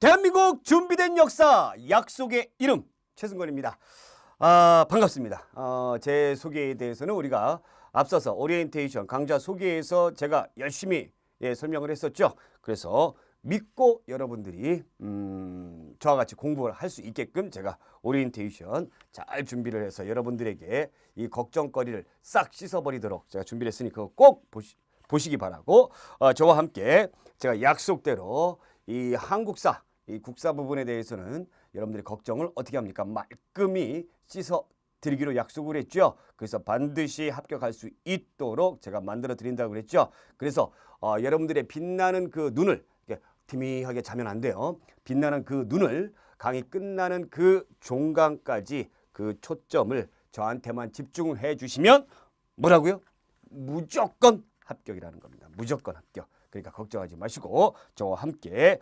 대한민국 준비된 역사 약속의 이름 최승권입니다. 반갑습니다. 제 소개에 대해서는 우리가 앞서서 오리엔테이션 강좌 소개에서 제가 열심히 설명을 했었죠. 그래서 믿고 여러분들이 저와 같이 공부를 할 수 있게끔 제가 오리엔테이션 잘 준비를 해서 여러분들에게 이 걱정거리를 싹 씻어버리도록 제가 준비를 했으니 그거 꼭 보시기 바라고, 저와 함께 제가 약속대로 이 한국사, 이 국사 부분에 대해서는 여러분들의 걱정을 어떻게 합니까? 말끔히 씻어 드리기로 약속을 했죠. 그래서 반드시 합격할 수 있도록 제가 만들어 드린다고 그랬죠. 그래서 여러분들의 빛나는 그 눈을 희미하게 자면 안 돼요. 빛나는 그 눈을 강의 끝나는 그 종강까지 그 초점을 저한테만 집중해 주시면 뭐라고요? 무조건 합격이라는 겁니다. 무조건 합격. 그러니까 걱정하지 마시고 저와 함께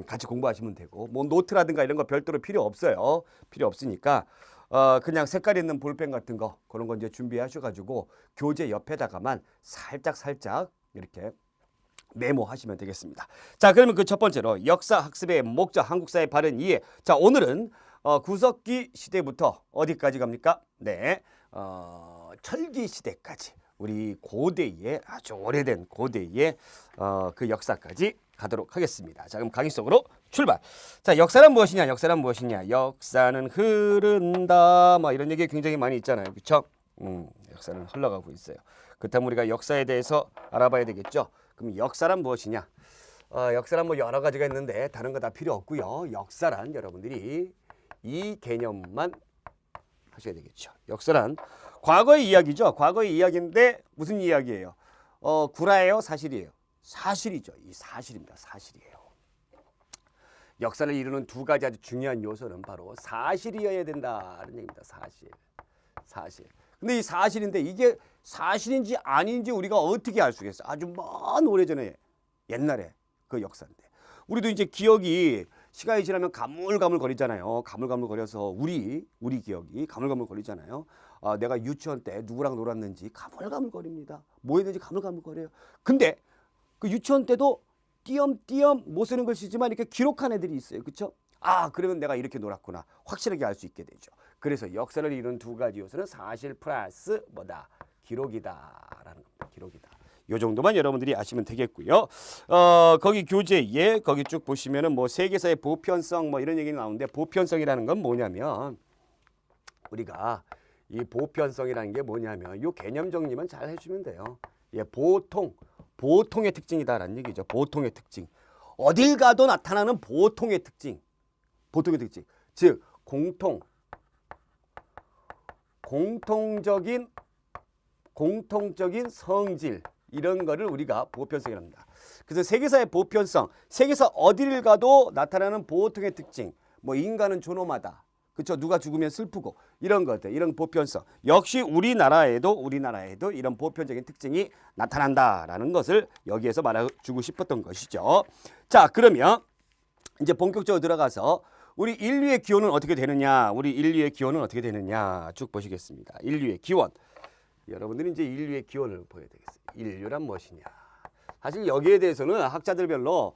같이 공부하시면 되고, 뭐 노트라든가 이런 거 별도로 필요 없어요. 필요 없으니까 그냥 색깔 있는 볼펜 같은 거 그런 거 이제 준비하셔가지고 교재 옆에다가만 살짝 이렇게 메모하시면 되겠습니다. 자, 그러면 그 첫 번째로 역사 학습의 목적, 한국사의 바른 이해. 자, 오늘은 구석기 시대부터 어디까지 갑니까? 네, 철기 시대까지. 우리 고대의 아주 오래된 고대의 그 역사까지 가도록 하겠습니다. 자, 그럼 강의 속으로 출발. 자, 역사는 무엇이냐? 역사는 무엇이냐? 역사는 흐른다. 뭐 이런 얘기 굉장히 많이 있잖아요. 그렇죠? 역사는 흘러가고 있어요. 그렇다면 우리가 역사에 대해서 알아봐야 되겠죠. 그럼 역사란 무엇이냐? 역사란 뭐 여러 가지가 있는데 다른 거 다 필요 없고요. 역사란 여러분들이 이 개념만 하셔야 되겠죠. 역사란 과거의 이야기죠. 과거의 이야기인데 무슨 이야기예요? 구라예요? 사실이에요? 사실이죠. 이 사실입니다. 사실이에요. 역사를 이루는 두 가지 아주 중요한 요소는 바로 사실이어야 된다는 얘기입니다. 사실. 근데 이 사실인데 이게 사실인지 아닌지 우리가 어떻게 알 수 있겠어요? 아주 먼 오래전에 옛날에 그 역사인데 우리도 이제 기억이 시간이 지나면 가물가물거리잖아요. 가물가물거려서 우리 기억이 가물가물거리잖아요. 내가 유치원 때 누구랑 놀았는지 가물가물거립니다. 뭐 했는지 가물가물거려요. 근데 그 유치원 때도 띄엄띄엄 못 쓰는 글씨지만 이렇게 기록한 애들이 있어요. 그렇죠? 그러면 내가 이렇게 놀았구나. 확실하게 알 수 있게 되죠. 그래서 역사를 이루는 두 가지 요소는 사실 플러스 뭐다? 기록이다라는 겁니다. 기록이다. 요 정도만 여러분들이 아시면 되겠고요. 거기 교재에 거기 쭉 보시면은 뭐 세계사의 보편성 뭐 이런 얘기 나오는데, 보편성이라는 건 뭐냐면 우리가 이 보편성이라는 게 뭐냐면 요 개념 정리만 잘 해주면 돼요. 보통의 특징이다라는 얘기죠. 보통의 특징. 어딜 가도 나타나는 보통의 특징. 즉 공통적인 성질, 이런 거를 우리가 보편성이라고 합니다. 그래서 세계사의 보편성, 세계사 어디를 가도 나타나는 보통의 특징, 뭐 인간은 존엄하다, 그렇죠? 누가 죽으면 슬프고 이런 것들, 이런 보편성. 역시 우리나라에도 이런 보편적인 특징이 나타난다라는 것을 여기에서 말해주고 싶었던 것이죠. 자, 그러면 이제 본격적으로 들어가서 우리 인류의 기원은 어떻게 되느냐? 쭉 보시겠습니다. 인류의 기원. 여러분들이 이제 인류의 기원을 보여야 되겠어요. 인류란 무엇이냐? 사실 여기에 대해서는 학자들별로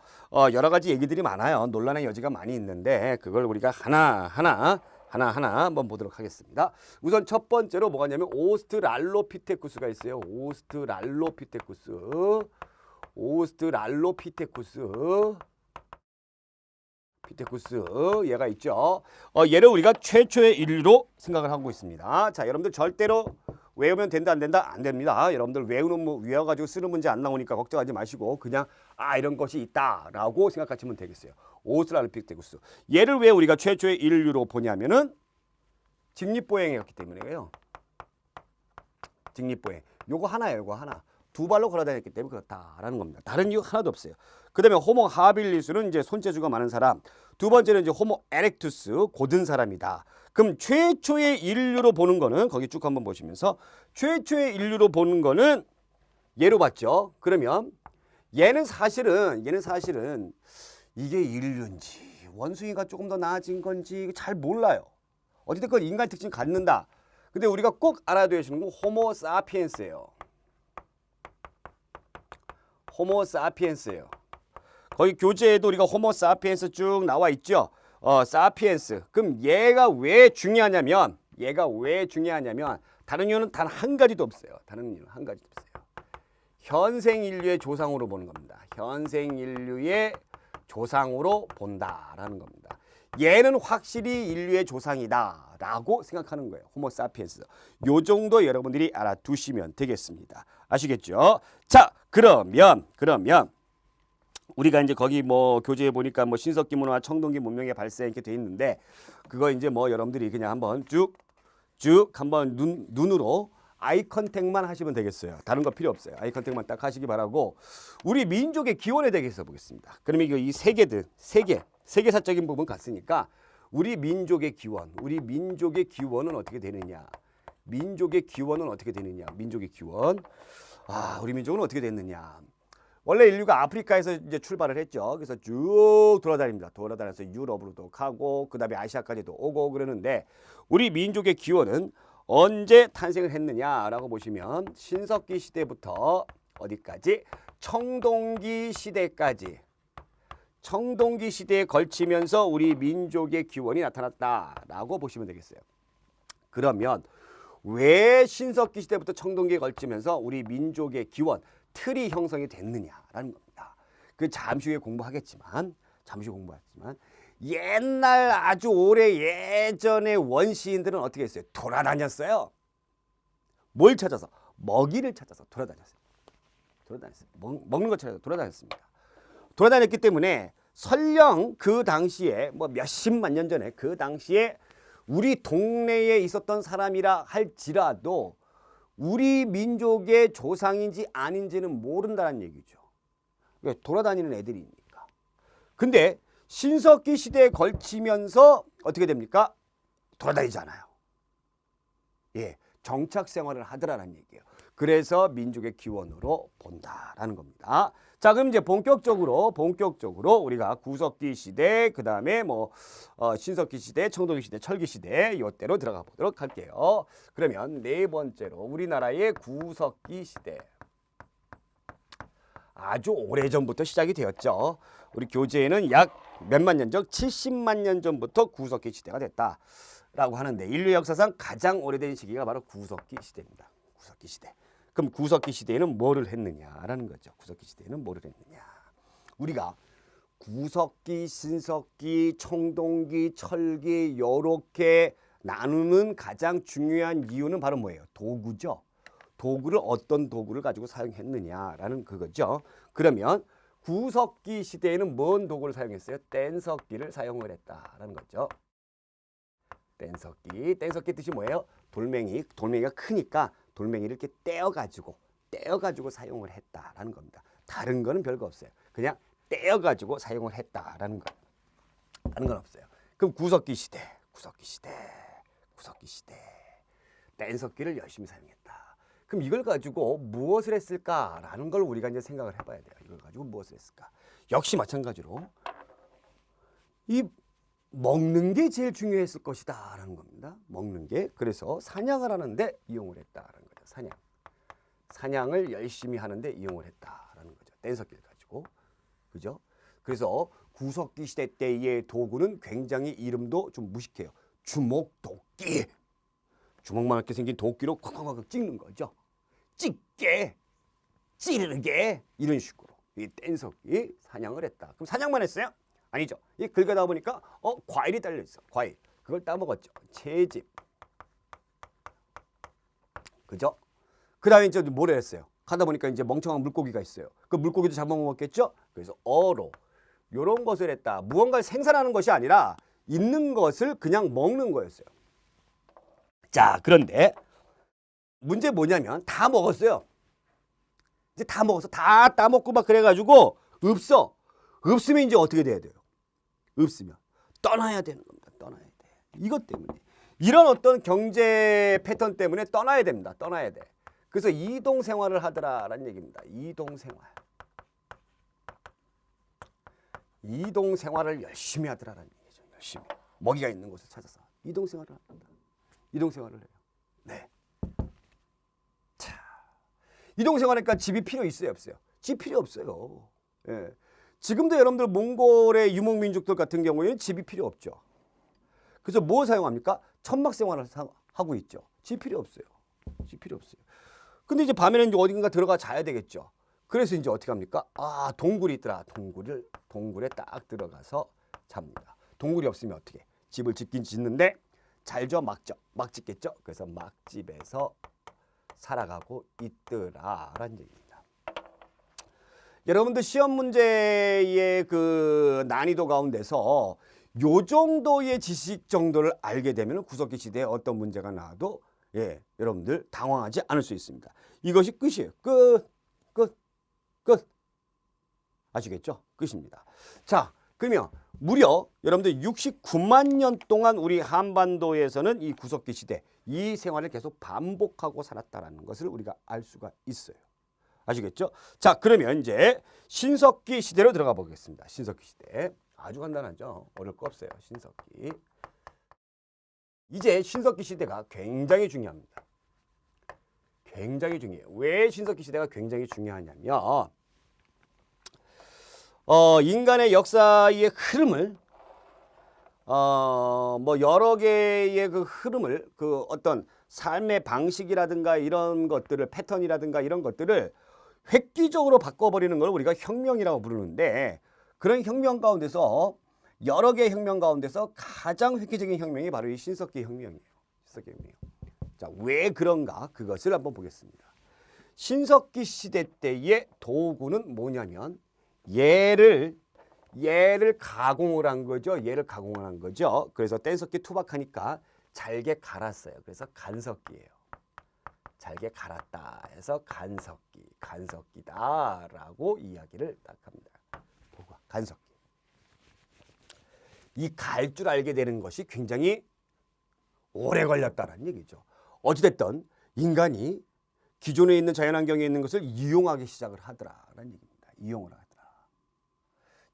여러 가지 얘기들이 많아요. 논란의 여지가 많이 있는데 그걸 우리가 하나하나 한번 보도록 하겠습니다. 우선 첫 번째로 뭐가 있냐면 오스트랄로피테쿠스가 있어요. 오스트랄로피테쿠스 얘가 있죠. 얘를 우리가 최초의 인류로 생각을 하고 있습니다. 자, 여러분들 절대로 외우면 된다 안 된다? 안 됩니다. 여러분들 외워가지고 쓰는 문제 안 나오니까 걱정하지 마시고 그냥 이런 것이 있다라고 생각하시면 되겠어요. 오스트랄로피테쿠스. 얘를 왜 우리가 최초의 인류로 보냐면은 직립보행이었기 때문에요. 직립보행. 요거 하나예요. 요거 하나. 두 발로 걸어다녔기 때문에 그렇다라는 겁니다. 다른 이유 하나도 없어요. 그 다음에 호모 하빌리스는 이제 손재주가 많은 사람. 두 번째는 이제 호모 에렉투스, 고든 사람이다. 그럼 최초의 인류로 보는 거는 거기 쭉 한번 보시면서 최초의 인류로 보는 거는 얘로 봤죠. 그러면 얘는 사실은 이게 인류인지 원숭이가 조금 더 나아진 건지 잘 몰라요. 어쨌든 인간 특징 갖는다. 근데 우리가 꼭 알아둬야 하시는 건 호모 사피엔스예요. 거기 교재에도 우리가 호모 사피엔스 쭉 나와 있죠. 사피엔스. 그럼 얘가 왜 중요하냐면 다른 이유는 단 한 가지도 없어요. 다른 이유는 한 가지도 없어요. 현생 인류의 조상으로 보는 겁니다. 현생 인류의 조상으로 본다라는 겁니다. 얘는 확실히 인류의 조상이다라고 생각하는 거예요. 호모 사피엔스. 요 정도 여러분들이 알아두시면 되겠습니다. 아시겠죠? 자, 그러면 우리가 이제 거기 뭐 교재에 보니까 뭐 신석기 문화와 청동기 문명의 발생 이렇게 돼 있는데 그거 이제 뭐 여러분들이 그냥 한번 쭉 한번 눈으로 아이 컨택만 하시면 되겠어요. 다른 거 필요 없어요. 아이 컨택만 딱 하시기 바라고 우리 민족의 기원에 대해서 보겠습니다. 그러면 이 세계사적인 부분 갔으니까 우리 민족의 기원은 어떻게 되느냐? 민족의 기원은 우리 민족은 어떻게 됐느냐? 원래 인류가 아프리카에서 이제 출발을 했죠. 그래서 쭉 돌아다닙니다. 돌아다녀서 유럽으로도 가고 그다음에 아시아까지도 오고 그러는데 우리 민족의 기원은 언제 탄생을 했느냐라고 보시면 신석기 시대부터 어디까지? 청동기 시대에 걸치면서 우리 민족의 기원이 나타났다라고 보시면 되겠어요. 그러면 왜 신석기 시대부터 청동기에 걸치면서 우리 민족의 기원, 틀이 형성이 됐느냐라는 겁니다. 그 잠시 후에 공부하겠지만 옛날 아주 오래 예전의 원시인들은 어떻게 했어요? 돌아다녔어요. 뭘 찾아서? 먹이를 찾아서 돌아다녔어요. 먹는 것 찾아서 돌아다녔습니다. 돌아다녔기 때문에 설령 그 당시에 뭐 몇십만 년 전에 그 당시에 우리 동네에 있었던 사람이라 할지라도 우리 민족의 조상인지 아닌지는 모른다는 얘기죠. 돌아다니는 애들이니까. 근데 신석기 시대에 걸치면서 어떻게 됩니까? 돌아다니잖아요. 예, 정착 생활을 하더라는 얘기예요. 그래서 민족의 기원으로 본다라는 겁니다. 자, 그럼 이제 본격적으로 우리가 구석기 시대, 그 다음에 뭐 신석기 시대, 청동기 시대, 철기 시대 이때로 들어가 보도록 할게요. 그러면 네 번째로 우리나라의 구석기 시대. 아주 오래전부터 시작이 되었죠. 우리 교재에는 약 몇만 년 전, 70만 년 전부터 구석기 시대가 됐다라고 하는데 인류 역사상 가장 오래된 시기가 바로 구석기 시대입니다. 구석기 시대. 그럼 구석기 시대에는 뭐를 했느냐라는 거죠. 구석기 시대에는 뭐를 했느냐. 우리가 구석기, 신석기, 청동기, 철기 이렇게 나누는 가장 중요한 이유는 바로 뭐예요? 도구죠. 도구를 어떤 도구를 가지고 사용했느냐라는 그거죠. 그러면 구석기 시대에는 뭔 도구를 사용했어요? 뗀석기를 사용을 했다라는 거죠. 뗀석기 뜻이 뭐예요? 돌멩이가 크니까 돌멩이를 이렇게 떼어가지고 사용을 했다라는 겁니다. 다른 거는 별거 없어요. 그냥 떼어가지고 사용을 했다라는 거. 다른 건 없어요. 그럼 구석기 시대. 뗀석기를 열심히 사용했다. 그럼 이걸 가지고 무엇을 했을까라는 걸 우리가 이제 생각을 해봐야 돼요. 이걸 가지고 무엇을 했을까? 역시 마찬가지로 이 먹는 게 제일 중요했을 것이다라는 겁니다. 먹는 게. 그래서 사냥을 하는데 이용을 했다라는 거죠. 사냥을 열심히 하는데 이용을 했다라는 거죠. 뗀석기를 가지고. 그죠? 그래서 구석기 시대 때의 도구는 굉장히 이름도 좀 무식해요. 주먹도끼. 주먹만 이렇게 생긴 도끼로 콱콱콱 찍는 거죠. 찍게, 찌르게 이런 식으로 이 뗀석기 사냥을 했다. 그럼 사냥만 했어요? 아니죠. 이 긁어다 보니까 과일이 딸려 있어. 과일. 그걸 따먹었죠. 채집. 그죠? 그다음에 이제 뭘 했어요? 가다 보니까 이제 멍청한 물고기가 있어요. 그 물고기도 잡아먹었겠죠? 그래서 어로 요런 것을 했다. 무언가를 생산하는 것이 아니라 있는 것을 그냥 먹는 거였어요. 자, 그런데 문제 뭐냐면 다 먹었어요. 이제 다 먹었어. 다 따먹고 막 그래가지고 없어. 없으면 이제 어떻게 돼야 돼요? 없으면 떠나야 되는 겁니다. 떠나야 돼. 이것 때문에. 이런 어떤 경제 패턴 때문에 떠나야 됩니다. 떠나야 돼. 그래서 이동 생활을 하더라라는 얘기입니다. 이동 생활을 열심히 하더라라는 얘기죠. 열심히. 먹이가 있는 곳을 찾아서 이동 생활을 합니다. 이동 생활을 해요. 네. 자, 이동 생활하니까 집이 필요 있어요, 없어요? 집 필요 없어요. 예. 지금도 여러분들 몽골의 유목민족들 같은 경우에는 집이 필요 없죠. 그래서 뭐 사용합니까? 천막 생활을 하고 있죠. 집 필요 없어요. 집 필요 없어요. 근데 이제 밤에는 이제 어딘가 들어가 자야 되겠죠. 그래서 이제 어떻게 합니까? 아, 동굴이 있더라. 동굴에 딱 들어가서 잡니다. 동굴이 없으면 어떻게? 집을 짓긴 짓는데 잘죠, 막죠. 막 짓겠죠. 그래서 막집에서 살아가고 있더라라는 얘기입니다. 여러분들 시험 문제의 그 난이도 가운데서 요 정도의 지식 정도를 알게 되면 구석기 시대에 어떤 문제가 나와도 여러분들 당황하지 않을 수 있습니다. 이것이 끝이에요. 끝. 아시겠죠? 끝입니다. 자, 그러면 무려 여러분들 69만 년 동안 우리 한반도에서는 이 구석기 시대, 이 생활을 계속 반복하고 살았다는 것을 우리가 알 수가 있어요. 아시겠죠? 자, 그러면 이제 신석기 시대로 들어가 보겠습니다. 신석기 시대. 아주 간단하죠? 어려울 거 없어요. 신석기. 이제 신석기 시대가 굉장히 중요합니다. 굉장히 중요해요. 왜 신석기 시대가 굉장히 중요하냐면 인간의 역사의 흐름을 뭐 여러 개의 그 흐름을 그 어떤 삶의 방식이라든가 이런 것들을 패턴이라든가 이런 것들을 획기적으로 바꿔버리는 걸 우리가 혁명이라고 부르는데 그런 혁명 가운데서 여러 개의 혁명 가운데서 가장 획기적인 혁명이 바로 이 신석기 혁명이에요. 신석기 혁명. 자, 왜 그런가? 그것을 한번 보겠습니다. 신석기 시대 때의 도구는 뭐냐면 얘를 가공을 한 거죠. 얘를 가공을 한 거죠. 그래서 뗀석기 투박하니까 잘게 갈았어요. 그래서 간석기예요. 잘게 갈았다 해서 간석기다라고 이야기를 딱 합니다. 도구가 간석기. 이 갈 줄 알게 되는 것이 굉장히 오래 걸렸다는 얘기죠. 어찌됐든 인간이 기존에 있는 자연환경에 있는 것을 이용하기 시작을 하더라라는 얘기입니다. 이용을 하더라.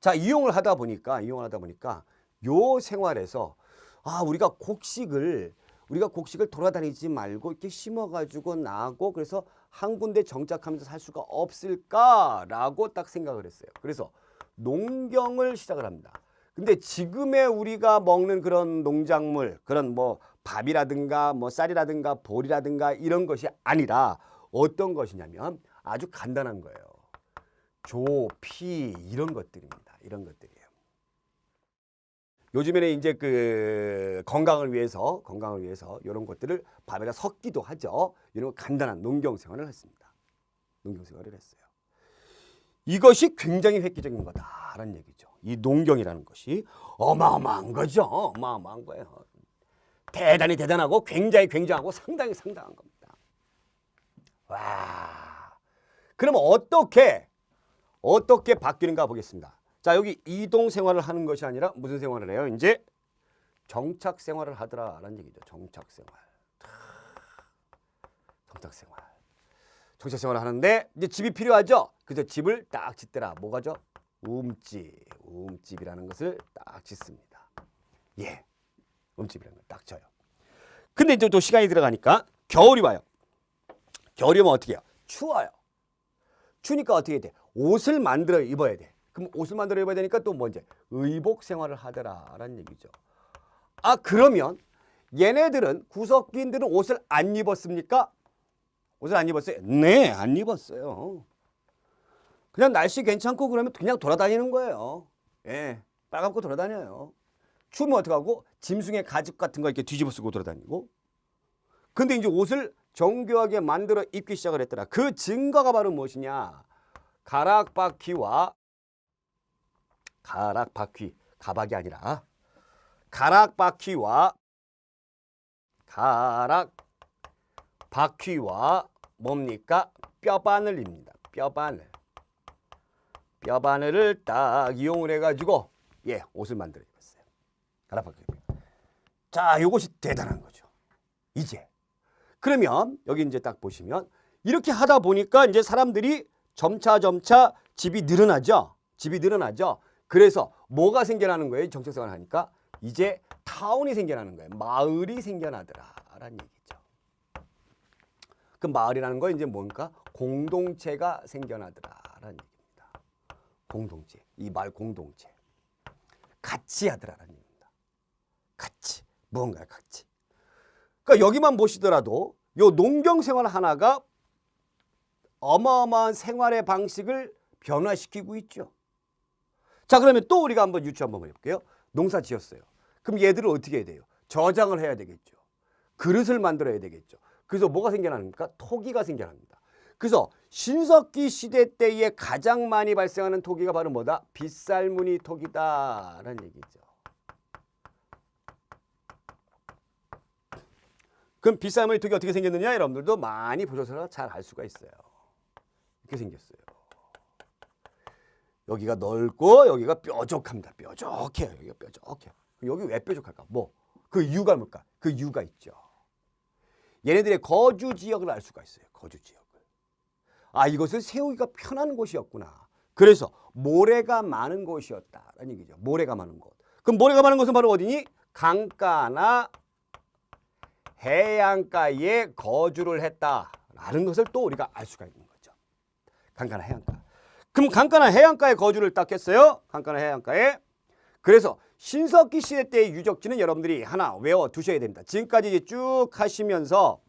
자, 이용을 하다 보니까 요 생활에서 우리가 곡식을 돌아다니지 말고 이렇게 심어가지고 나고 그래서 한 군데 정착하면서 살 수가 없을까라고 딱 생각을 했어요. 그래서 농경을 시작을 합니다. 근데 지금의 우리가 먹는 그런 농작물, 그런 뭐 밥이라든가 뭐 쌀이라든가 보리라든가 이런 것이 아니라 어떤 것이냐면 아주 간단한 거예요. 조, 피 이런 것들입니다. 이런 것들이에요. 요즘에는 이제 그 건강을 위해서 이런 것들을 밥에다 섞기도 하죠. 이런 간단한 농경 생활을 했습니다. 농경 생활을 했어요. 이것이 굉장히 획기적인 거다라는 얘기죠. 이 농경이라는 것이 어마어마한 거죠. 어마어마한 거예요. 대단히 대단하고 굉장히 굉장하고 상당히 상당한 겁니다. 와, 그럼 어떻게 바뀌는가 보겠습니다. 자, 여기 이동 생활을 하는 것이 아니라 무슨 생활을 해요? 이제 정착 생활을 하더라라는 얘기죠. 정착 생활을 하는데 이제 집이 필요하죠. 그래서 집을 딱 짓더라. 뭐가죠? 움집이라는 것을 딱 짓습니다. 예, 움집이라는 걸 딱 져요. 근데 이제 또 시간이 들어가니까 겨울이 와요. 겨울이 오면 어떻게 해요? 추워요. 추우니까 어떻게 돼? 옷을 만들어 입어야 돼. 그럼 옷을 만들어 입어야 되니까 또 뭐 이제 의복 생활을 하더라라는 얘기죠. 그러면 얘네들은 구석기인들은 옷을 안 입었습니까? 옷을 안 입었어요? 네, 안 입었어요. 그냥 날씨 괜찮고 그러면 그냥 돌아다니는 거예요. 예, 빨갛고 돌아다녀요. 추우면 어떡하고? 짐승의 가죽 같은 거 이렇게 뒤집어 쓰고 돌아다니고. 근데 이제 옷을 정교하게 만들어 입기 시작을 했더라. 그 증거가 바로 무엇이냐? 가락바퀴와 가박이 아니라 가락바퀴와 뭡니까? 뼈바늘입니다. 뼈바늘을 딱 이용을 해가지고 옷을 만들어 입었어요. 가락바퀴. 자, 이것이 대단한 거죠. 이제 그러면 여기 이제 딱 보시면 이렇게 하다 보니까 이제 사람들이 점차 집이 늘어나죠. 그래서 뭐가 생겨나는 거예요? 정착생활을 하니까 이제 타운이 생겨나는 거예요. 마을이 생겨나더라라는 얘기죠. 그 마을이라는 거 이제 뭔가 공동체가 생겨나더라라는 얘기입니다. 공동체, 이 마을 공동체. 같이 하더라라는 얘기입니다. 같이, 무언가를 같이. 그러니까 여기만 보시더라도 요 농경 생활 하나가 어마어마한 생활의 방식을 변화시키고 있죠. 자, 그러면 또 우리가 한번 유추 한번 해볼게요. 농사 지었어요. 그럼 얘들을 어떻게 해야 돼요? 저장을 해야 되겠죠. 그릇을 만들어야 되겠죠. 그래서 뭐가 생겨납니까? 토기가 생겨납니다. 그래서 신석기 시대 때에 가장 많이 발생하는 토기가 바로 뭐다? 빗살무늬 토기다라는 얘기죠. 그럼 빗살무늬 토기 어떻게 생겼느냐? 여러분들도 많이 보셔서 잘 알 수가 있어요. 이렇게 생겼어요. 여기가 넓고 여기가 뾰족합니다. 뾰족해요. 여기가 뾰족해요. 여기 왜 뾰족할까? 뭐? 그 이유가 뭘까? 그 이유가 있죠. 얘네들의 거주 지역을 알 수가 있어요. 거주 지역을. 아, 이것을 세우기가 편한 곳이었구나. 그래서 모래가 많은 곳이었다라는 얘기죠. 모래가 많은 곳. 그럼 모래가 많은 곳은 바로 어디니? 강가나 해안가에 거주를 했다라는 것을 또 우리가 알 수가 있는 거죠. 강가나 해안가. 그럼 강가나 해안가에 거주를 딱 했어요. 강가나 해안가에. 그래서 신석기 시대 때의 유적지는 여러분들이 하나 외워두셔야 됩니다. 지금까지 이제 쭉 하시면서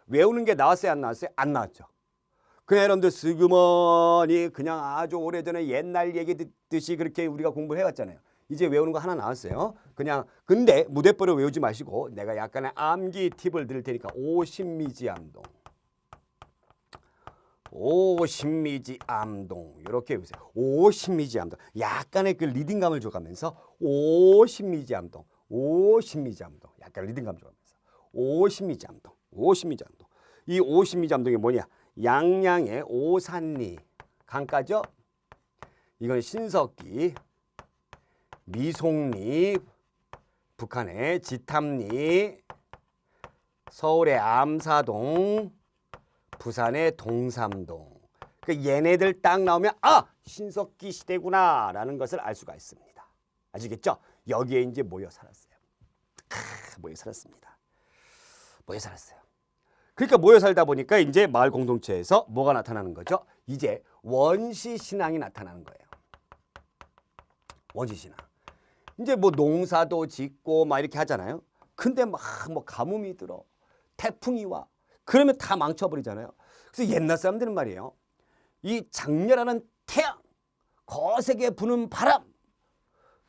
외우는 게 나왔어요? 안 나왔어요? 안 나왔죠. 그냥 여러분들 슬그머니 그냥 아주 오래전에 옛날 얘기 듣듯이 그렇게 우리가 공부를 해왔잖아요. 이제 외우는 거 하나 나왔어요. 그냥 근데 무대뽀를 외우지 마시고 내가 약간의 암기 팁을 드릴 테니까 오신미지암동. 오신미지암동 이렇게 해보세요. 오신미지암동 약간의 그 리듬감을 줘가면서 오신미지암동 약간 리듬감 줘가면서 오신미지암동 이 오신미지암동이 뭐냐? 양양의 오산리 강가죠. 이건 신석기, 미송리, 북한의 지탐리, 서울의 암사동, 부산의 동삼동. 그 얘네들 딱 나오면 아, 신석기 시대구나 라는 것을 알 수가 있습니다. 아시겠죠? 여기에 이제 모여 살았어요. 모여 살았습니다. 모여 살았어요. 그러니까 모여 살다 보니까 이제 마을 공동체에서 뭐가 나타나는 거죠? 이제 원시 신앙이 나타나는 거예요. 원시 신앙. 이제 뭐 농사도 짓고 막 이렇게 하잖아요. 근데 막 뭐 가뭄이 들어, 태풍이 와. 그러면 다 망쳐버리잖아요. 그래서 옛날 사람들은 말이에요. 이 장렬하는 태양, 거세게 부는 바람,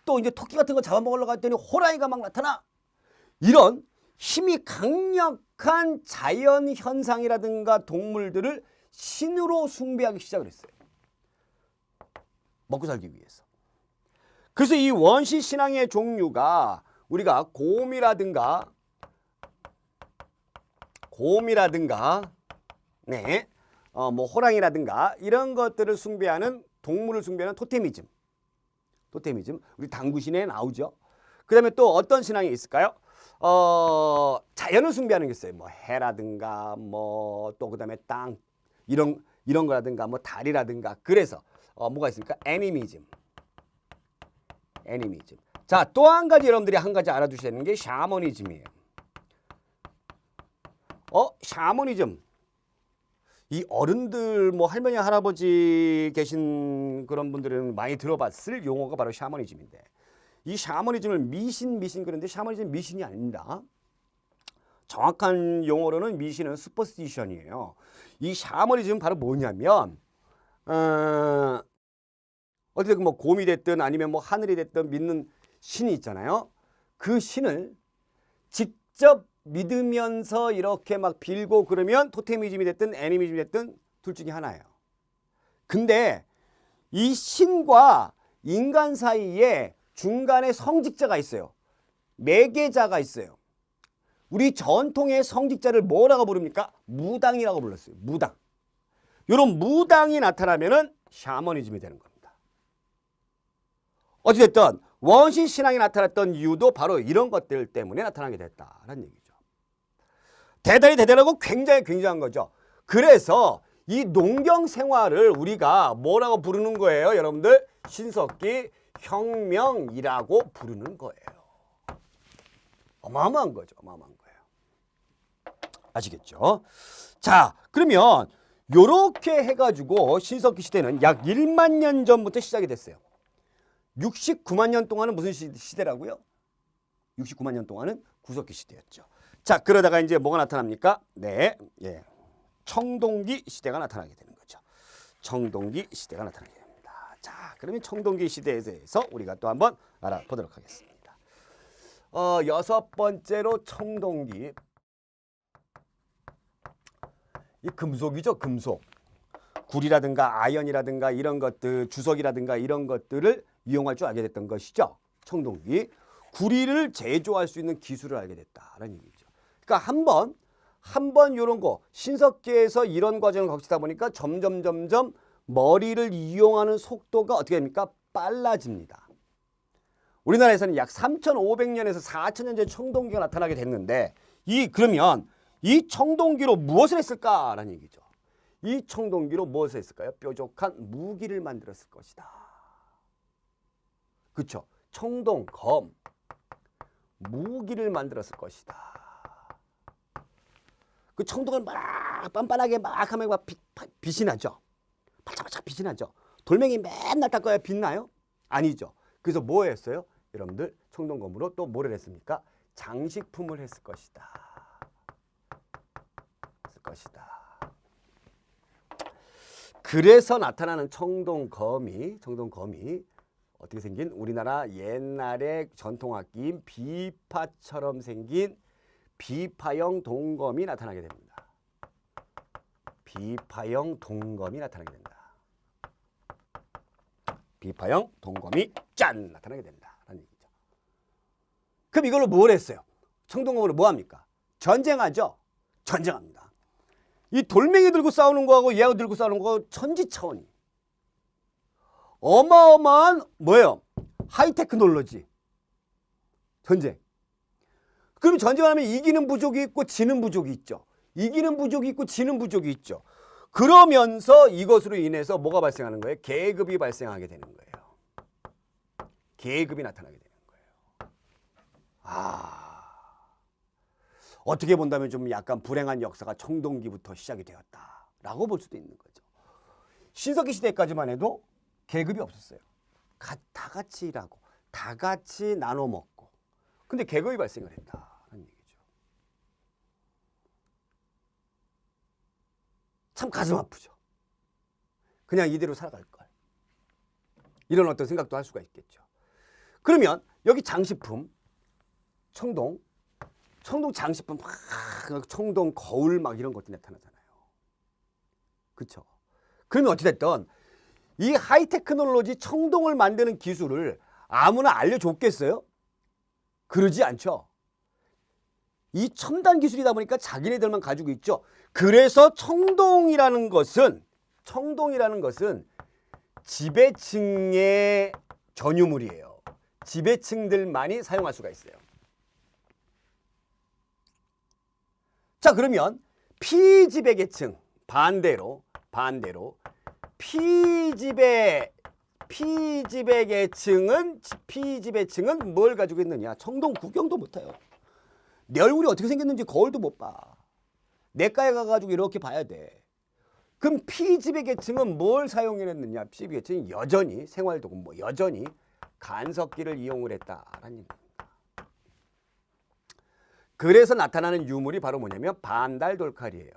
또 이제 토끼 같은 거 잡아먹으려고 했더니 호랑이가 막 나타나. 이런 힘이 강력한 자연 현상이라든가 동물들을 신으로 숭배하기 시작을 했어요. 먹고 살기 위해서. 그래서 이 원시 신앙의 종류가 우리가 곰이라든가 네, 뭐 호랑이라든가 이런 것들을 숭배하는 동물을 숭배하는 토테미즘. 우리 당구신에 나오죠. 그다음에 또 어떤 신앙이 있을까요? 자연을 숭배하는 게 있어요. 뭐 해라든가 뭐 또 그다음에 땅 이런 거라든가 뭐 달이라든가. 그래서 뭐가 있습니까? 애니미즘. 자, 또 한 가지 여러분들이 한 가지 알아두셔야 되는 게 샤머니즘이에요. 샤머니즘. 이 어른들 뭐 할머니 할아버지 계신 그런 분들은 많이 들어봤을 용어가 바로 샤머니즘인데, 이 샤머니즘을 미신 그런데 샤머니즘 미신이 아닙니다. 정확한 용어로는 미신은 슈퍼스티션이에요. 이 샤머니즘은 바로 뭐냐면 어쨌든 뭐 곰이 됐든 아니면 뭐 하늘이 됐든 믿는 신이 있잖아요. 그 신을 직접 믿으면서 이렇게 막 빌고 그러면 토테미즘이 됐든 애니미즘이 됐든 둘 중에 하나예요. 근데 이 신과 인간 사이에 중간에 성직자가 있어요. 매개자가 있어요. 우리 전통의 성직자를 뭐라고 부릅니까? 무당이라고 불렀어요. 무당. 이런 무당이 나타나면은 샤머니즘이 되는 겁니다. 어찌됐든 원시 신앙이 나타났던 이유도 바로 이런 것들 때문에 나타나게 됐다는 얘기죠. 대단하고 굉장히 굉장한 거죠. 그래서 이 농경 생활을 우리가 뭐라고 부르는 거예요? 여러분들 신석기 혁명이라고 부르는 거예요. 어마어마한 거죠. 어마어마한 거예요. 아시겠죠? 자, 그러면 요렇게 해가지고 신석기 시대는 약 1만 년 전부터 시작이 됐어요. 69만 년 동안은 무슨 시대라고요? 69만 년 동안은 구석기 시대였죠. 자, 그러다가 이제 뭐가 나타납니까? 네, 예, 청동기 시대가 나타나게 되는 거죠. 청동기 시대가 나타나게 됩니다. 자, 그러면 청동기 시대에 대해서 우리가 또 한번 알아보도록 하겠습니다. 여섯 번째로 청동기. 이 금속이죠, 금속. 구리라든가 아연이라든가 이런 것들, 주석이라든가 이런 것들을 이용할 줄 알게 됐던 것이죠. 청동기. 구리를 제조할 수 있는 기술을 알게 됐다라는 얘기죠. 그러니까 한 번 이런 거 신석기에서 이런 과정을 거치다 보니까 점점 머리를 이용하는 속도가 어떻게 됩니까? 빨라집니다. 우리나라에서는 약 3,500년에서 4,000년 전 청동기가 나타나게 됐는데 그러면 이 청동기로 무엇을 했을까라는 얘기죠. 이 청동기로 무엇을 했을까요? 뾰족한 무기를 만들었을 것이다. 그렇죠? 청동, 검, 무기를 만들었을 것이다. 그 청동을 막 빤빤하게 막 하면 막 빛이 나죠. 반짝반짝 빛이 나죠. 돌멩이 맨날 닦아야 빛나요? 아니죠. 그래서 뭐 했어요? 여러분들 청동검으로 또 뭐를 했습니까? 장식품을 했을 것이다. 그래서 나타나는 청동검이 어떻게 생긴 우리나라 옛날의 전통악기인 비파처럼 생긴 비파형 동검이 나타나게 됩니다. 비파형 동검이 나타나게 된다. 비파형 동검이 짠 나타나게 된다라는 얘기죠. 그럼 이걸로 뭘 했어요? 청동검으로 뭐 합니까? 전쟁하죠. 전쟁합니다. 이 돌멩이 들고 싸우는 거하고 얘하고 들고 싸우는 거 천지차원이. 어마어마한 뭐예요? 하이테크놀로지. 전쟁. 그럼 전쟁을 하면 이기는 부족이 있고 지는 부족이 있죠. 이기는 부족이 있고 지는 부족이 있죠. 그러면서 이것으로 인해서 뭐가 발생하는 거예요? 계급이 발생하게 되는 거예요. 계급이 나타나게 되는 거예요. 어떻게 본다면 좀 약간 불행한 역사가 청동기부터 시작이 되었다라고 볼 수도 있는 거죠. 신석기 시대까지만 해도 계급이 없었어요. 다 같이 일하고 다 같이 나눠 먹고. 근데 계급이 발생을 했다는 얘기죠. 참 가슴 아프죠. 그냥 이대로 살아갈 걸. 이런 어떤 생각도 할 수가 있겠죠. 그러면 여기 장식품, 청동 장식품 막 청동 거울 막 이런 것도 나타나잖아요. 그렇죠? 그러면 어찌됐든 이 하이테크놀로지 청동을 만드는 기술을 아무나 알려줬겠어요? 그러지 않죠. 이 첨단 기술이다 보니까 자기네들만 가지고 있죠. 그래서 청동이라는 것은 지배층의 전유물이에요. 지배층들만이 사용할 수가 있어요. 자, 그러면 피지배 계층 반대로 피지배 계층은 뭘 가지고 있느냐? 청동 구경도 못해요. 내 얼굴이 어떻게 생겼는지 거울도 못 봐. 내과에 가가지고 이렇게 봐야 돼. 그럼 피지배 계층은 뭘 사용했느냐? 피지배 계층은 여전히 생활도구 여전히 간섭기를 이용을 했다라는 얘기입니다. 그래서 나타나는 유물이 바로 뭐냐면 반달 돌칼이에요.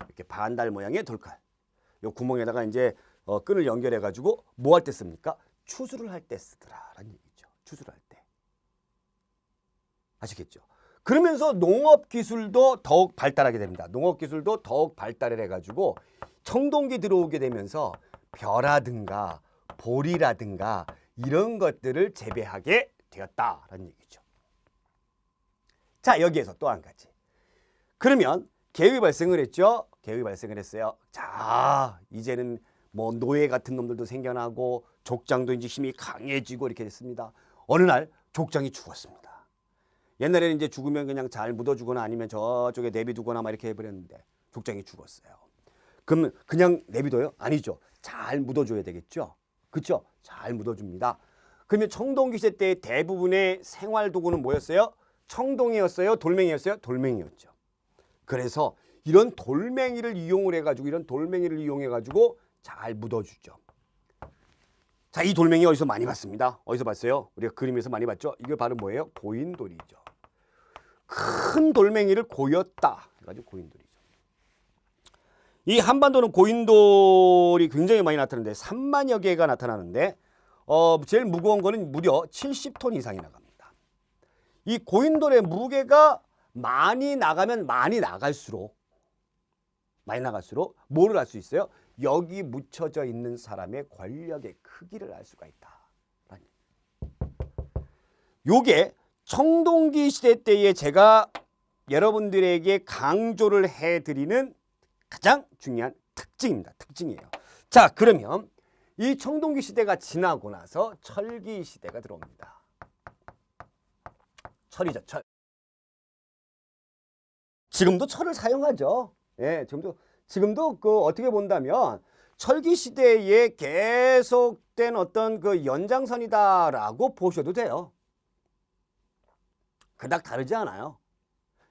이렇게 반달 모양의 돌칼. 요 구멍에다가 이제 끈을 연결해 가지고 뭐 할 때 씁니까? 추수를 할 때 쓰더라라는 얘기죠. 추수를 할 때. 아시겠죠? 그러면서 농업 기술도 더욱 발달하게 됩니다. 농업 기술도 더욱 발달을 해 가지고 청동기 들어오게 되면서 벼라든가 보리라든가 이런 것들을 재배하게 되었다라는 얘기죠. 자, 여기에서 또 한 가지. 그러면 계급이 발생을 했죠. 계급이 발생을 했어요. 자, 이제는 뭐 노예 같은 놈들도 생겨나고 족장도 이제 힘이 강해지고 이렇게 됐습니다. 어느 날 족장이 죽었습니다. 옛날에는 이제 죽으면 그냥 잘 묻어주거나 아니면 저쪽에 내비두거나 막 이렇게 해버렸는데 족장이 죽었어요. 그러면 그냥 내비둬요? 아니죠. 잘 묻어줘야 되겠죠. 그렇죠? 잘 묻어줍니다. 그러면 청동기 시대 때 대부분의 생활도구는 뭐였어요? 청동이었어요? 돌멩이였어요? 돌멩이였죠. 그래서 이런 돌멩이를 이용을 해가지고 잘 묻어주죠. 자, 이 돌멩이 어디서 많이 봤습니다. 어디서 봤어요? 우리가 그림에서 많이 봤죠. 이거 바로 뭐예요? 고인돌이죠. 큰 돌멩이를 고였다 해가지고 고인돌이죠. 이 한반도는 고인돌이 굉장히 많이 나타나는데 3만여 개가 나타나는데 제일 무거운 거는 무려 70톤 이상이 나갑니다. 이 고인돌의 무게가 많이 나가면 많이 나갈수록 뭐를 알 수 있어요? 여기 묻혀져 있는 사람의 권력의 크기를 알 수가 있다. 요게 청동기 시대 때에 제가 여러분들에게 강조를 해드리는 가장 중요한 특징입니다. 특징이에요. 자, 그러면 이 청동기 시대가 지나고 나서 철기 시대가 들어옵니다. 철이죠, 철. 지금도 철을 사용하죠. 예, 지금도 어떻게 본다면 철기 시대에 계속된 어떤 그 연장선이다라고 보셔도 돼요. 그닥 다르지 않아요.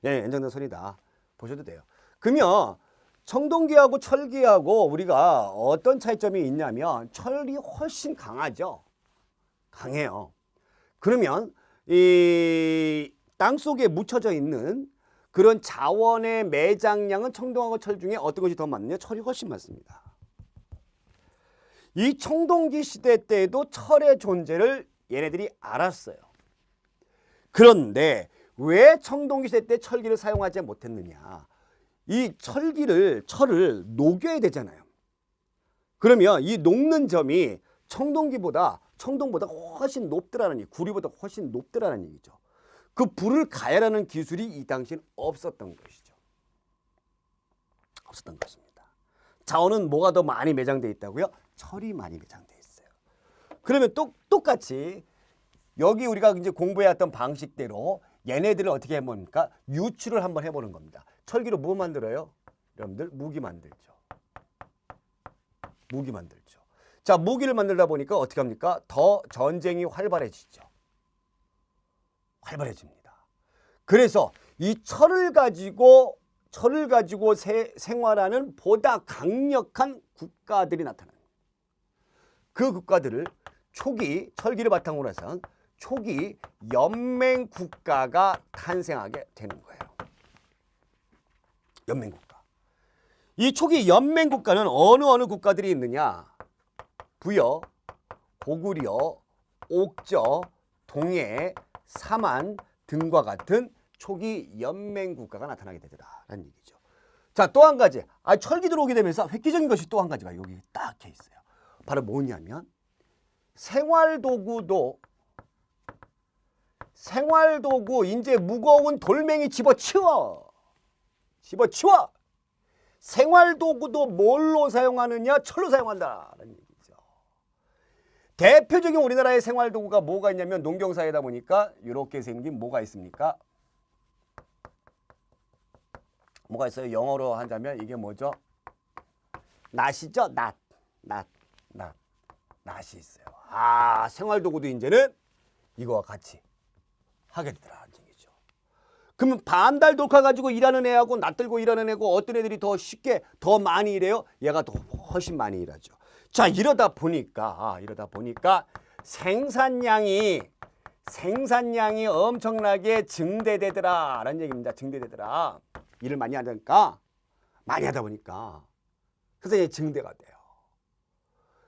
예, 연장된 선이다 보셔도 돼요. 그러면 청동기하고 철기하고 우리가 어떤 차이점이 있냐면 철이 훨씬 강하죠. 강해요. 그러면 이 땅속에 묻혀져 있는 그런 자원의 매장량은 청동하고 철 중에 어떤 것이 더 많느냐? 철이 훨씬 많습니다. 이 청동기 시대 때에도 철의 존재를 얘네들이 알았어요. 그런데 왜 청동기 시대 때 철기를 사용하지 못했느냐? 이 철을 녹여야 되잖아요. 그러면 이 녹는 점이 청동보다 훨씬 높더라는 얘기, 구리보다 훨씬 높더라는 얘기죠. 그 불을 가열하는 기술이 이 당시엔 없었던 것이죠. 없었던 것입니다. 자원은 뭐가 더 많이 매장되어 있다고요? 철이 많이 매장되어 있어요. 그러면 똑같이 여기 우리가 이제 공부해왔던 방식대로 얘네들을 어떻게 해봅니까? 유출을 한번 해보는 겁니다. 철기로 뭐 만들어요? 여러분들 무기 만들죠. 무기 만들죠. 자, 무기를 만들다 보니까 어떻게 합니까? 더 전쟁이 활발해지죠. 활발해집니다. 그래서 이 철을 가지고 생활하는 보다 강력한 국가들이 나타납니다. 그 국가들을 철기를 바탕으로 해서 초기 연맹 국가가 탄생하게 되는 거예요. 연맹 국가. 이 초기 연맹 국가는 어느 국가들이 있느냐? 부여, 고구려, 옥저, 동해, 사만 등과 같은 초기 연맹 국가가 나타나게 되더라라는 얘기죠. 자, 또 한 가지. 철기 들어오게 되면서 획기적인 것이 또 한 가지가 여기 딱 해 있어요. 바로 뭐냐면 생활도구 이제 무거운 돌멩이 집어치워. 생활도구도 뭘로 사용하느냐? 철로 사용한다라는 얘기죠. 대표적인 우리나라의 생활도구가 뭐가 있냐면 농경사회다 보니까 이렇게 생긴 뭐가 있습니까? 뭐가 있어요? 영어로 하자면 이게 뭐죠? 낫이죠? 낫. 낫이 있어요. 생활도구도 이제는 이거와 같이 하게 되더라는 얘기죠. 그러면 반달 돌카 가지고 일하는 애하고 낫 들고 일하는 애고 어떤 애들이 더 쉽게 더 많이 일해요? 얘가 더 훨씬 많이 일하죠. 자, 이러다 보니까 생산량이 엄청나게 증대되더라라는 얘기입니다. 증대되더라. 일을 많이 하다 보니까 그래서 이제 증대가 돼요.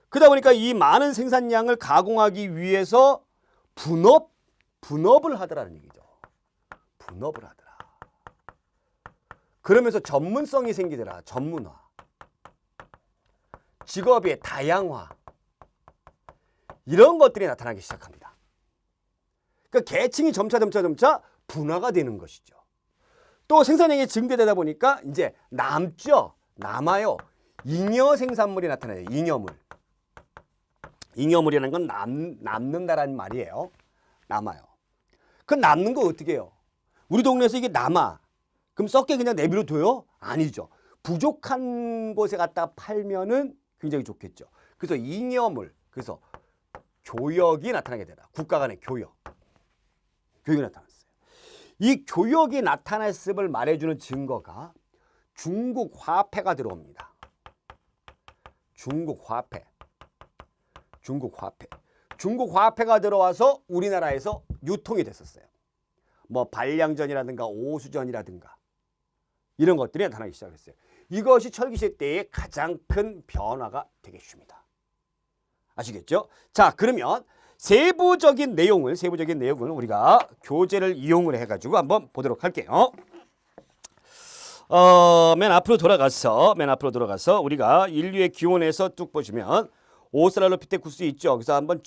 그러다 보니까 이 많은 생산량을 가공하기 위해서 분업을 하더라는 얘기죠. 분업을 하더라. 그러면서 전문성이 생기더라. 전문화. 직업의 다양화. 이런 것들이 나타나기 시작합니다. 그러니까 계층이 점차 분화가 되는 것이죠. 또 생산량이 증대되다 보니까 이제 남아요. 잉여 생산물이 나타나요. 잉여물이라는 건 남는다라는 말이에요. 남아요. 그 남는 거 어떻게 해요? 우리 동네에서 이게 남아. 그럼 썩게 그냥 내버려둬요? 아니죠. 부족한 곳에 갖다 팔면은 굉장히 좋겠죠. 그래서 잉여물, 그래서 교역이 나타나게 되다. 국가 간의 교역이 나타났어요. 이 교역이 나타났음을 말해주는 증거가 중국 화폐가 들어옵니다. 중국 화폐가 들어와서 우리나라에서 유통이 됐었어요. 뭐 반량전이라든가 오수전이라든가 이런 것들이 나타나기 시작했어요. 이것이 철기시대 때의 가장 큰 변화가 되겠습니다. 아시겠죠? 자, 그러면 세부적인 내용을 우리가 교재를 이용을 해가지고 한번 보도록 할게요. 맨 앞으로 돌아가서 우리가 인류의 기원에서 쭉 보시면 오스트랄로피테쿠스 있죠. 그래서 한번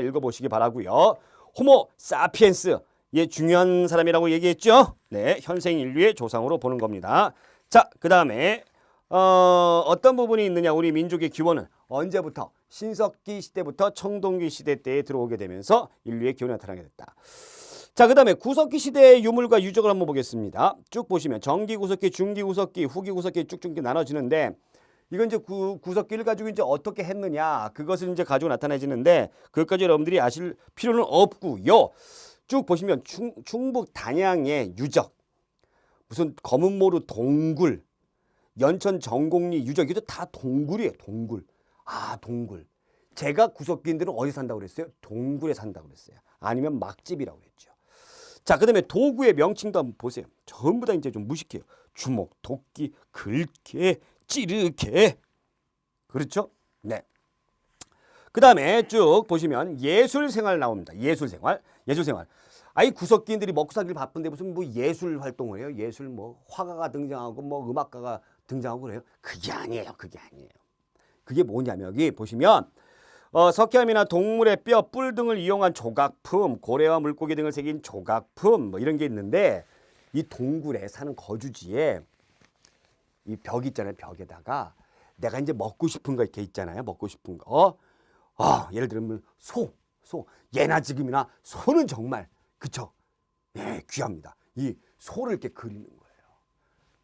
읽어보시기 바라고요. 호모 사피엔스, 얘 중요한 사람이라고 얘기했죠. 네, 현생 인류의 조상으로 보는 겁니다. 자, 그 다음에 어떤 부분이 있느냐. 우리 민족의 기원은 언제부터? 신석기 시대부터 청동기 시대 때에 들어오게 되면서 인류의 기원이 나타나게 됐다. 자, 그 다음에 구석기 시대의 유물과 유적을 한번 보겠습니다. 쭉 보시면 전기구석기, 중기구석기, 후기구석기 쭉쭉 나눠지는데 이건 이제 구석기를 가지고 이제 어떻게 했느냐, 그것을 이제 가지고 나타내지는데 그것까지 여러분들이 아실 필요는 없고요. 쭉 보시면 충북 단양의 유적, 무슨 검은모루 동굴, 연천 정곡리 유적, 이것도 다 동굴이에요. 동굴. 아, 동굴. 제가 구석기인들은 어디 산다고 그랬어요? 동굴에 산다고 그랬어요. 아니면 막집이라고 그랬죠. 자, 그 다음에 도구의 명칭도 한번 보세요. 전부 다 이제 좀 무식해요. 주먹, 도끼, 글개, 찌르개. 그렇죠? 네. 그 다음에 쭉 보시면 예술생활 나옵니다. 예술생활. 아이, 구석기인들이 먹고 살기를 바쁜데 무슨 뭐 예술 활동을 해요? 예술 뭐 화가가 등장하고 뭐 음악가가 등장하고 그래요? 그게 아니에요. 그게 뭐냐면 여기 보시면 석회암이나 동물의 뼈, 뿔 등을 이용한 조각품, 고래와 물고기 등을 새긴 조각품 뭐 이런 게 있는데 이 동굴에 사는 거주지에 이 벽 있잖아요. 벽에다가 내가 이제 먹고 싶은 거 이렇게 있잖아요. 먹고 싶은 거. 예를 들면 소. 예나 지금이나 소는 정말 그쵸? 네, 귀합니다. 이 소를 이렇게 그리는 거예요.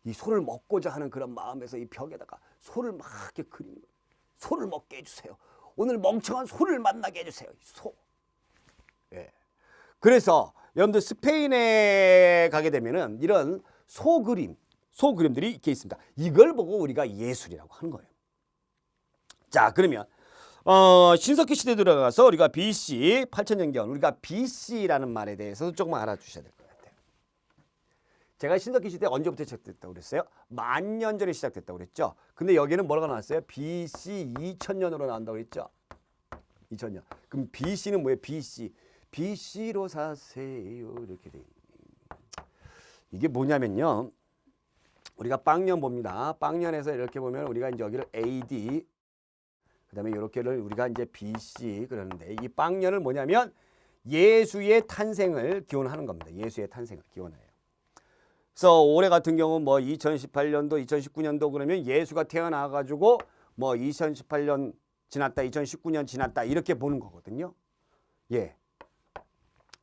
이 소를 먹고자 하는 그런 마음에서 이 벽에다가 소를 막 이렇게 그리는 거예요. 소를 먹게 해주세요. 오늘 멍청한 소를 만나게 해주세요. 소. 예. 그래서 여러분들 스페인에 가게 되면은 이런 소그림들이 이렇게 있습니다. 이걸 보고 우리가 예술이라고 하는 거예요. 자, 그러면 신석기 시대 들어가서 우리가 BC 8000년경, 우리가 BC라는 말에 대해서 조금 알아주셔야 될 것 같아요. 제가 신석기 시대 언제부터 시작됐다고 그랬어요? 10,000년 전에 시작됐다고 그랬죠. 근데 여기는 뭐라고 나왔어요? BC 2000년으로 나온다고 그랬죠. 2000년. 그럼 BC는 뭐예요? BC로 사세요. 이렇게 돼. 이게 뭐냐면요. 우리가 빵년 봅니다. 빵년에서 이렇게 보면 우리가 이제 여기를 AD, 그다음에 이렇게를 우리가 이제 BC 그러는데 이 빵년을 뭐냐면 예수의 탄생을 기원하는 겁니다. 예수의 탄생을 기원해요. 그래서 올해 같은 경우 뭐 2018년도, 2019년도 그러면 예수가 태어나 가지고 뭐 2018년 지났다, 2019년 지났다 이렇게 보는 거거든요. 예.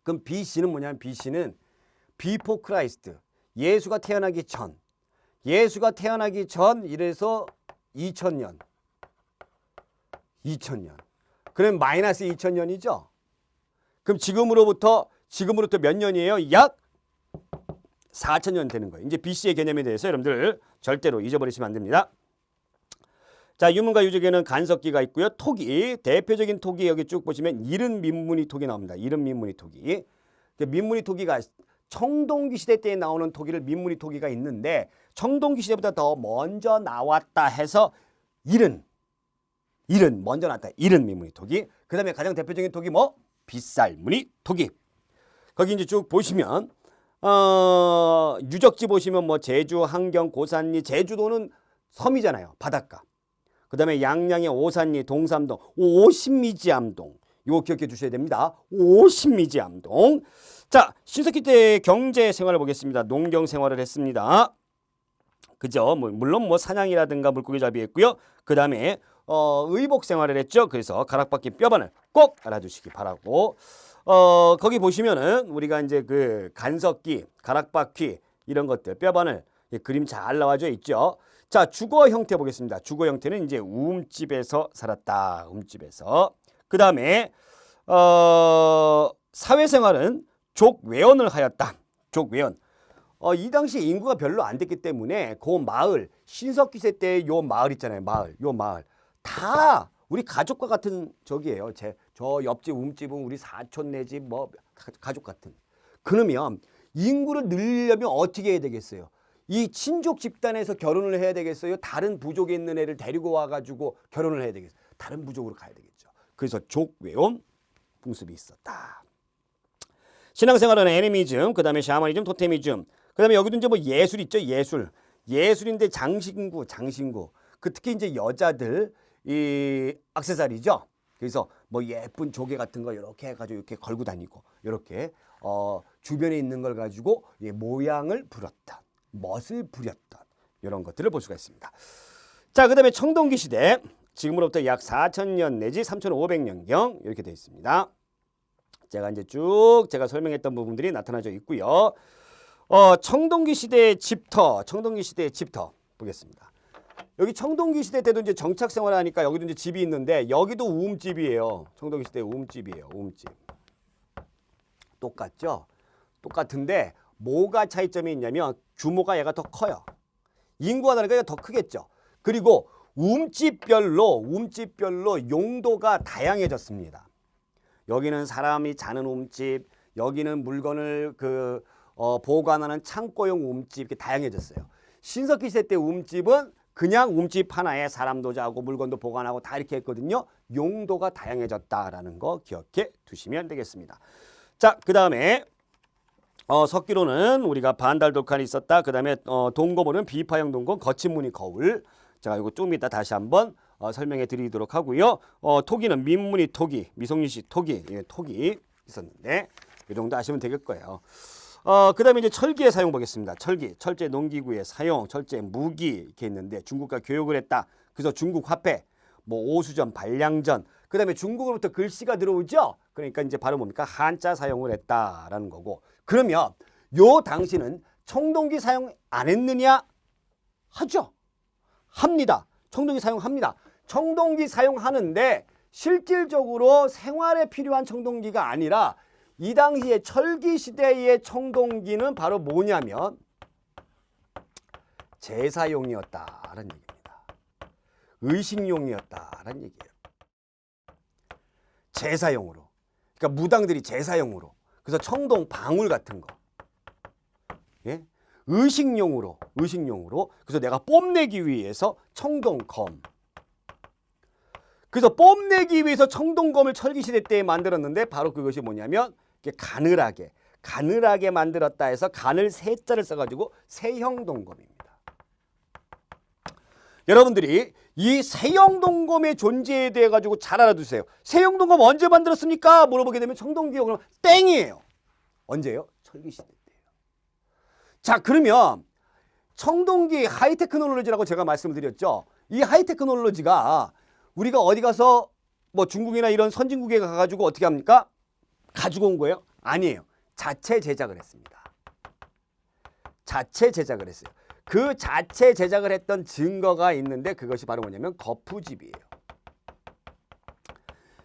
그럼 BC는 뭐냐면 BC는 Before Christ. 예수가 태어나기 전. 이래서 2000년. 그럼 마이너스 2000년이죠. 그럼 지금으로부터 몇 년이에요? 약 4000년 되는 거예요. 이제 BC의 개념에 대해서 여러분들 절대로 잊어버리시면 안 됩니다. 자, 유문과 유적에는 간석기가 있고요. 토기, 대표적인 토기 여기 쭉 보시면 이른 민무늬 토기 나옵니다. 이른 민무늬 토기. 민무늬 토기가 청동기 시대 때 나오는 토기를 민무늬 토기가 있는데 청동기 시대보다 더 먼저 나왔다 해서 이른 먼저 나왔다. 이른 민무늬 토기. 그 다음에 가장 대표적인 토기 뭐? 빗살무늬 토기. 거기 이제 쭉 보시면 유적지 보시면 뭐 제주, 한경, 고산리, 제주도는 섬이잖아요. 바닷가. 그 다음에 양양의 오산리, 동삼동, 오신미지암동. 이거 기억해 주셔야 됩니다. 오신미지암동. 자, 신석기 때 경제 생활을 보겠습니다. 농경 생활을 했습니다. 그죠? 물론 뭐 사냥이라든가 물고기 잡이했고요. 그 다음에 의복 생활을 했죠. 그래서 가락바퀴 뼈반을 꼭 알아주시기 바라고. 거기 보시면은 우리가 이제 그 간석기, 가락바퀴 이런 것들 뼈반을 그림 잘 나와져 있죠. 자, 주거 형태 보겠습니다. 주거 형태는 이제 움집에서 살았다. 움집에서. 그 다음에 사회생활은 족외원을 하였다. 족외원. 이 당시에 인구가 별로 안 됐기 때문에 그 마을, 신석기 시대 때 요 마을 있잖아요. 요 마을 다 우리 가족과 같은 적이에요. 저 옆집 움집은 우리 사촌네 집 뭐 가족 같은. 그러면 인구를 늘리려면 어떻게 해야 되겠어요? 이 친족 집단에서 결혼을 해야 되겠어요? 다른 부족에 있는 애를 데리고 와가지고 결혼을 해야 되겠어요? 다른 부족으로 가야 되겠죠. 그래서 족외원 풍습이 있었다. 신앙생활은 애니미즘, 그 다음에 샤머니즘, 토테미즘, 그 다음에 여기도 이제 뭐 예술 있죠. 예술인데 장신구. 그 특히 이제 여자들 이 액세서리죠. 그래서 뭐 예쁜 조개 같은 거 이렇게 해가지고 이렇게 걸고 다니고 이렇게 주변에 있는 걸 가지고 모양을 부렸던, 멋을 부렸던 이런 것들을 볼 수가 있습니다. 자, 그 다음에 청동기 시대, 지금으로부터 약 4,000년 내지 3,500년경 이렇게 되어 있습니다. 제가 이제 쭉 제가 설명했던 부분들이 나타나져 있고요. 청동기 시대의 집터 보겠습니다. 여기 청동기 시대 때도 이제 정착 생활을 하니까 여기도 이제 집이 있는데 여기도 우음집이에요. 청동기 시대 우음집이에요. 우음집. 똑같죠? 똑같은데 뭐가 차이점이 있냐면 규모가 얘가 더 커요. 인구가 다르니까 더 크겠죠. 그리고 움집별로 용도가 다양해졌습니다. 여기는 사람이 자는 움집, 여기는 물건을 보관하는 창고용 움집, 이렇게 다양해졌어요. 신석기 시대 때 움집은 그냥 움집 하나에 사람도 자고 물건도 보관하고 다 이렇게 했거든요. 용도가 다양해졌다라는 거 기억해 두시면 되겠습니다. 자, 그 다음에 석기로는 우리가 반달돌칸이 있었다. 그 다음에 동거물은 비파형 동거, 거친 무늬 거울. 제가 이거 좀 이따 다시 한번 설명해 드리도록 하고요. 토기는 민무늬 토기, 미송리식 토기, 토기 있었는데 이 정도 아시면 되겠 거예요. 그 다음에 이제 철기의 사용 보겠습니다. 철제 농기구의 사용, 철제 무기 이렇게 있는데 중국과 교역을 했다. 그래서 중국 화폐, 뭐 오수전, 반량전, 그 다음에 중국으로부터 글씨가 들어오죠. 그러니까 이제 바로 뭡니까? 한자 사용을 했다라는 거고. 그러면 요 당시는 청동기 사용 안 했느냐? 하죠. 합니다. 청동기 사용합니다. 청동기 사용하는데 실질적으로 생활에 필요한 청동기가 아니라 이 당시에 철기 시대의 청동기는 바로 뭐냐면 제사용이었다라는 얘기입니다. 의식용이었다라는 얘기예요. 제사용으로. 그러니까 무당들이 제사용으로. 그래서 청동 방울 같은 거. 예? 의식용으로. 그래서 내가 뽐내기 위해서 청동검. 그래서 뽐내기 위해서 청동검을 철기시대 때에 만들었는데 바로 그것이 뭐냐면 가늘하게 만들었다 해서 가늘 세자를 써가지고 세형동검입니다. 여러분들이 이 세형동검의 존재에 대해 가지고 잘 알아두세요. 세형동검 언제 만들었습니까? 물어보게 되면 청동기요. 그럼 땡이에요. 언제요? 철기시대 때예요. 자, 그러면 청동기 하이테크놀로지라고 제가 말씀을 드렸죠. 이 하이테크놀로지가 우리가 어디 가서 뭐 중국이나 이런 선진국에 가가지고 어떻게 합니까? 가지고 온 거예요? 아니에요. 자체 제작을 했습니다. 자체 제작을 했어요. 그 자체 제작을 했던 증거가 있는데 그것이 바로 뭐냐면 거푸집이에요.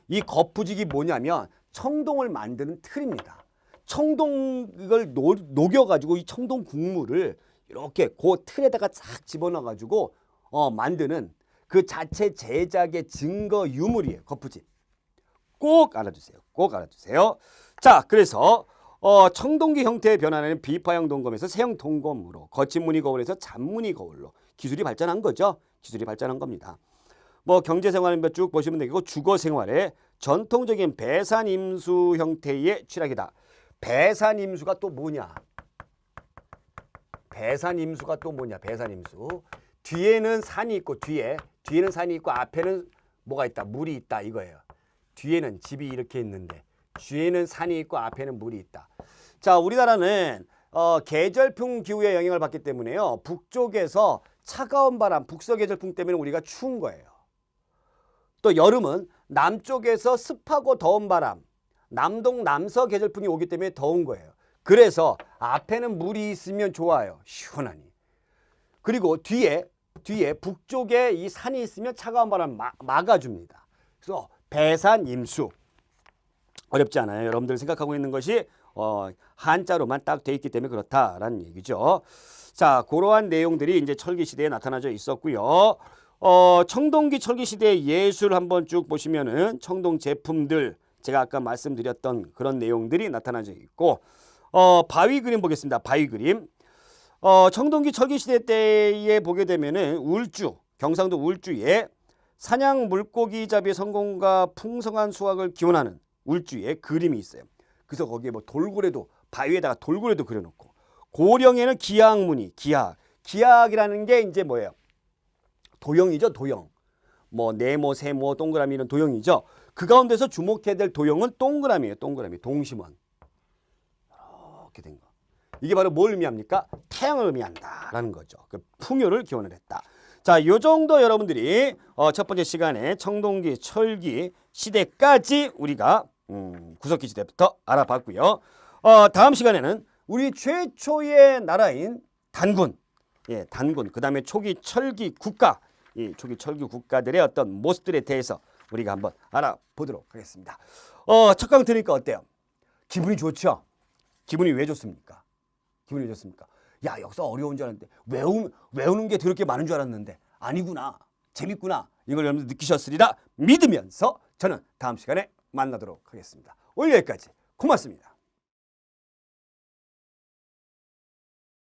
이 거푸집이 뭐냐면 청동을 만드는 틀입니다. 청동을 녹여가지고 이 청동 국물을 이렇게 그 틀에다가 싹 집어넣어가지고 만드는 그 자체 제작의 증거 유물이에요. 거푸집. 꼭 알아두세요. 꼭 알아두세요. 자, 그래서 청동기 형태의 변화는 비파형 동검에서 세형 동검으로, 거친 무늬 거울에서 잔무늬 거울로 기술이 발전한 거죠. 기술이 발전한 겁니다. 뭐 경제생활을 쭉 보시면 되고 주거생활에 전통적인 배산임수 형태의 취락이다. 배산임수가 또 뭐냐? 배산임수. 뒤에는 산이 있고 뒤에는 산이 있고 앞에는 뭐가 있다? 물이 있다 이거예요. 뒤에는 집이 이렇게 있는데 뒤에는 산이 있고 앞에는 물이 있다. 자, 우리나라는 계절풍 기후의 영향을 받기 때문에요. 북쪽에서 차가운 바람, 북서계절풍 때문에 우리가 추운 거예요. 또 여름은 남쪽에서 습하고 더운 바람, 남동, 남서 계절풍이 오기 때문에 더운 거예요. 그래서 앞에는 물이 있으면 좋아요. 시원하니. 그리고 뒤에 북쪽에 이 산이 있으면 차가운 바람 막아줍니다. 그래서 배산임수. 어렵지 않아요. 여러분들 생각하고 있는 것이 한자로만 딱 돼 있기 때문에 그렇다라는 얘기죠. 자, 그러한 내용들이 이제 철기 시대에 나타나져 있었고요. 청동기 철기 시대의 예술 한번 쭉 보시면은 청동 제품들 제가 아까 말씀드렸던 그런 내용들이 나타나져 있고 바위 그림 보겠습니다. 바위 그림. 청동기 철기 시대 때에 보게 되면은 울주, 경상도 울주에 사냥 물고기 잡이의 성공과 풍성한 수확을 기원하는 울주에 그림이 있어요. 그래서 거기에 뭐 돌고래도 바위에다가 돌고래도 그려놓고 고령에는 기약무늬, 기약이라는 게 이제 뭐예요? 도형이죠, 도형. 뭐 네모, 세모, 동그라미 이런 도형이죠. 그 가운데서 주목해야 될 도형은 동그라미예요, 동그라미, 동심원. 이렇게 된 거. 이게 바로 뭘 의미합니까? 태양을 의미한다라는 거죠. 그 풍요를 기원을 했다. 자, 요 정도 여러분들이 첫 번째 시간에 청동기, 철기 시대까지 우리가 구석기 시대부터 알아봤고요. 다음 시간에는 우리 최초의 나라인 단군, 예, 단군, 그 다음에 초기 철기 국가, 이 초기 철기 국가들의 어떤 모습들에 대해서 우리가 한번 알아보도록 하겠습니다. 첫 강 들으니까 어때요? 기분이 좋죠? 기분이 왜 좋습니까? 기분이 왜 좋습니까? 야, 역사 어려운 줄 알았는데 외우는 게 더럽게 많은 줄 알았는데 아니구나, 재밌구나, 이걸 여러분들 느끼셨으리라 믿으면서 저는 다음 시간에 만나도록 하겠습니다. 오늘 여기까지 고맙습니다.